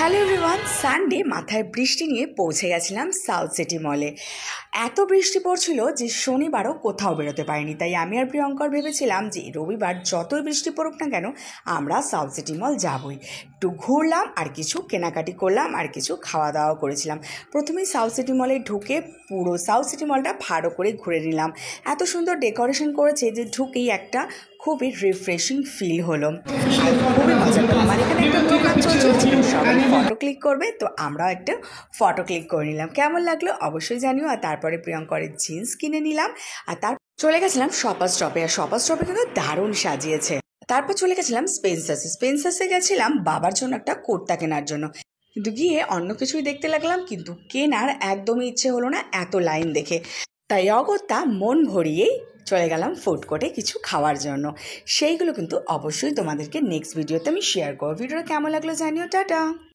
Hello everyone, Sunday মাথায় বৃষ্টি নিয়ে পৌঁছে গেছিলাম সাউথ সিটি মলে। এত বৃষ্টি পড়ছিল যে শনিবারও কোথাও বেরোতে পারিনি। তাই আমি আর প্রিয়ঙ্কর ভেবেছিলাম যে রবিবার যতই বৃষ্টি পড়ুক না কেন আমরা সাউথ সিটি মল যাবই। একটু ঘুরলাম, আর কিছু কেনাকাটি করলাম, আর কিছু খাওয়া দাওয়া করেছিলাম। প্রথমেই সাউথ সিটি মলে ঢুকে পুরো সাউথ সিটি মলটা ভালো করে ঘুরে নিলাম। এত সুন্দর ডেকোরেশন করেছে যে ঢুকেই একটা খুবই রিফ্রেশিং ফিল হলো, আর খুবই মজা পেলাম। আর এখানে একটা দোকান চলছিল যেখানে সবাই ফটো ক্লিক করবে, তো আমরাও একটা ফটো ক্লিক করে নিলাম। কেমন লাগলো অবশ্যই জানিও। আর তারপরে প্রিয়ঙ্করের জিন্স কিনে নিলাম, আর তারপর চলে গেছিলাম শপার স্টপে। আর শপার স্টপে কিন্তু দারুণ সাজিয়েছে। তারপর চলে গেছিলাম স্পেন্সার্সে গেছিলাম বাবার জন্য একটা কুর্তা কেনার জন্য, কিন্তু গিয়ে অন্য কিছুই দেখতে লাগলাম, কিন্তু কেনার একদমই ইচ্ছে হলো না এত লাইন দেখে। তাই অগত্যা মন ভরিয়েই চলে গেলাম ফুড কোর্টে কিছু খাওয়ার জন্য। সেইগুলো কিন্তু অবশ্যই তোমাদেরকে নেক্সট ভিডিওতে আমি শেয়ার করবো। ভিডিওটা কেমন লাগলো জানিও। টাটা।